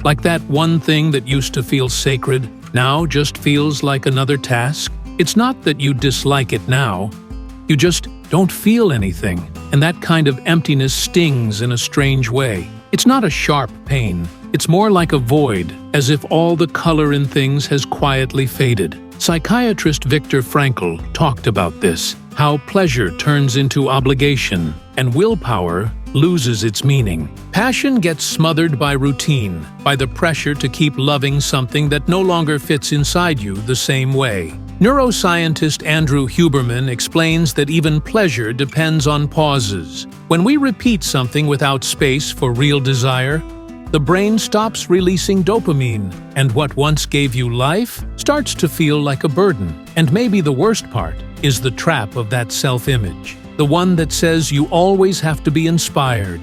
Like that one thing that used to feel sacred, now just feels like another task? It's not that you dislike it now. You just don't feel anything, and that kind of emptiness stings in a strange way. It's not a sharp pain. It's more like a void, as if all the color in things has quietly faded. Psychiatrist Viktor Frankl talked about this, how pleasure turns into obligation, and willpower loses its meaning. Passion gets smothered by routine, by the pressure to keep loving something that no longer fits inside you the same way. Neuroscientist Andrew Huberman explains that even pleasure depends on pauses. When we repeat something without space for real desire, the brain stops releasing dopamine, and what once gave you life starts to feel like a burden. And maybe the worst part is the trap of that self-image, the one that says you always have to be inspired,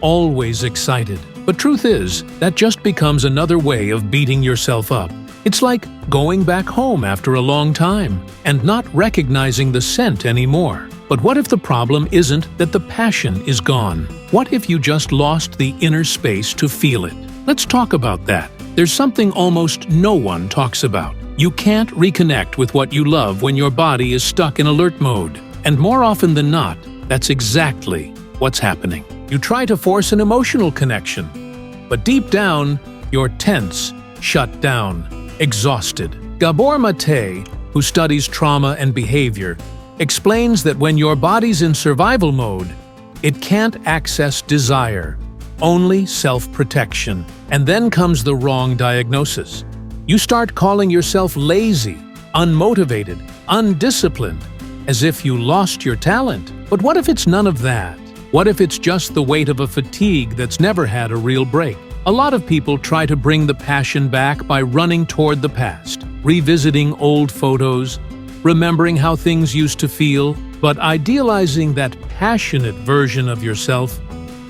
always excited. But truth is, that just becomes another way of beating yourself up. It's like going back home after a long time and not recognizing the scent anymore. But what if the problem isn't that the passion is gone? What if you just lost the inner space to feel it? Let's talk about that. There's something almost no one talks about. You can't reconnect with what you love when your body is stuck in alert mode. And more often than not, that's exactly what's happening. You try to force an emotional connection, but deep down, you're tense, shut down, exhausted. Gabor Maté, who studies trauma and behavior, explains that when your body's in survival mode, it can't access desire, only self-protection. And then comes the wrong diagnosis. You start calling yourself lazy, unmotivated, undisciplined, as if you lost your talent. But what if it's none of that? What if it's just the weight of a fatigue that's never had a real break? A lot of people try to bring the passion back by running toward the past, revisiting old photos, remembering how things used to feel, but idealizing that passionate version of yourself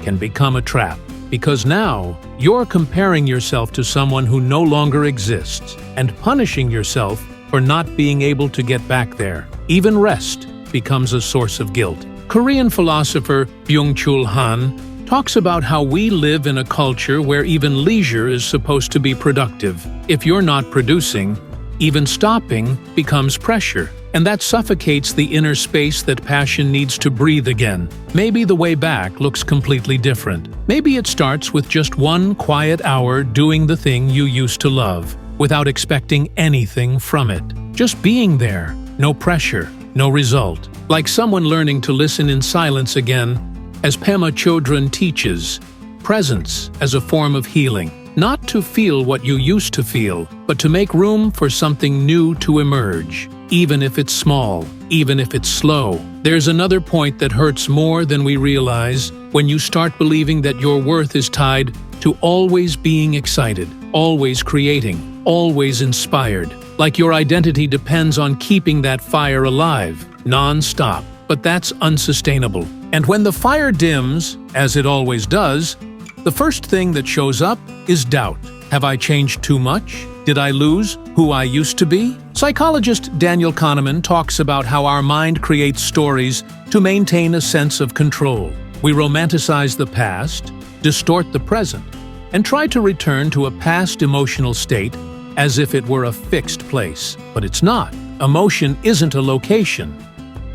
can become a trap. Because now, you're comparing yourself to someone who no longer exists and punishing yourself for not being able to get back there. Even rest becomes a source of guilt. Korean philosopher Byung-Chul Han talks about how we live in a culture where even leisure is supposed to be productive. If you're not producing, even stopping becomes pressure, and that suffocates the inner space that passion needs to breathe again. Maybe the way back looks completely different. Maybe it starts with just one quiet hour doing the thing you used to love, without expecting anything from it. Just being there, no pressure, no result. Like someone learning to listen in silence again, as Pema Chodron teaches, presence as a form of healing. Not to feel what you used to feel, but to make room for something new to emerge, even if it's small, even if it's slow. There's another point that hurts more than we realize when you start believing that your worth is tied to always being excited, always creating, always inspired. Like your identity depends on keeping that fire alive, non-stop. But that's unsustainable. And when the fire dims, as it always does, the first thing that shows up is doubt. Have I changed too much? Did I lose who I used to be? Psychologist Daniel Kahneman talks about how our mind creates stories to maintain a sense of control. We romanticize the past, distort the present, and try to return to a past emotional state as if it were a fixed place. But it's not. Emotion isn't a location.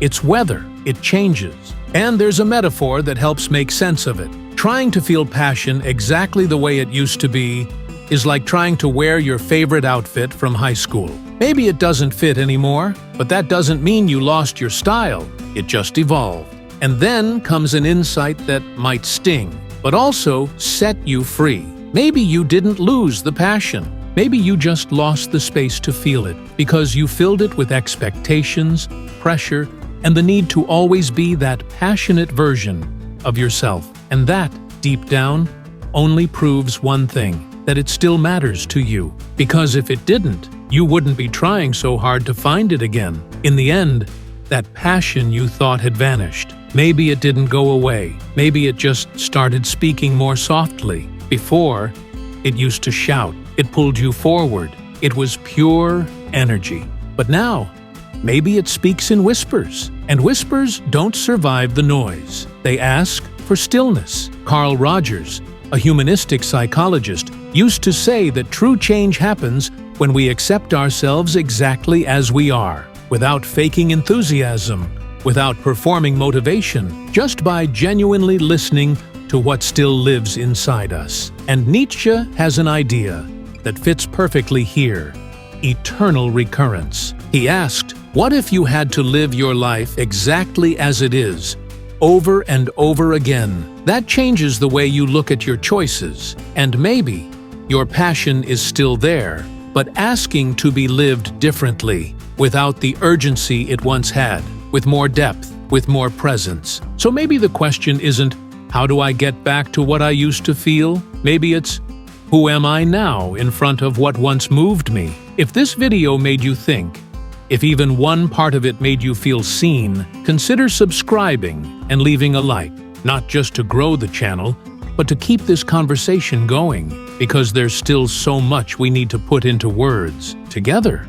It's weather. It changes. And there's a metaphor that helps make sense of it. Trying to feel passion exactly the way it used to be is like trying to wear your favorite outfit from high school. Maybe it doesn't fit anymore, but that doesn't mean you lost your style. It just evolved. And then comes an insight that might sting, but also set you free. Maybe you didn't lose the passion. Maybe you just lost the space to feel it because you filled it with expectations, pressure, and the need to always be that passionate version of yourself. And that, deep down, only proves one thing, that it still matters to you. Because if it didn't, you wouldn't be trying so hard to find it again. In the end, that passion you thought had vanished. Maybe it didn't go away. Maybe it just started speaking more softly. Before, it used to shout. It pulled you forward. It was pure energy. But now, maybe it speaks in whispers. And whispers don't survive the noise. They ask for stillness. Carl Rogers, a humanistic psychologist, used to say that true change happens when we accept ourselves exactly as we are, without faking enthusiasm, without performing motivation, just by genuinely listening to what still lives inside us. And Nietzsche has an idea that fits perfectly here: eternal recurrence. He asked, what if you had to live your life exactly as it is, over and over again? That changes the way you look at your choices, and maybe your passion is still there, but asking to be lived differently, without the urgency it once had, with more depth, with more presence. So maybe the question isn't, how do I get back to what I used to feel? Maybe it's, who am I now in front of what once moved me? If this video made you think, if even one part of it made you feel seen, consider subscribing and leaving a like, not just to grow the channel, but to keep this conversation going, because there's still so much we need to put into words together.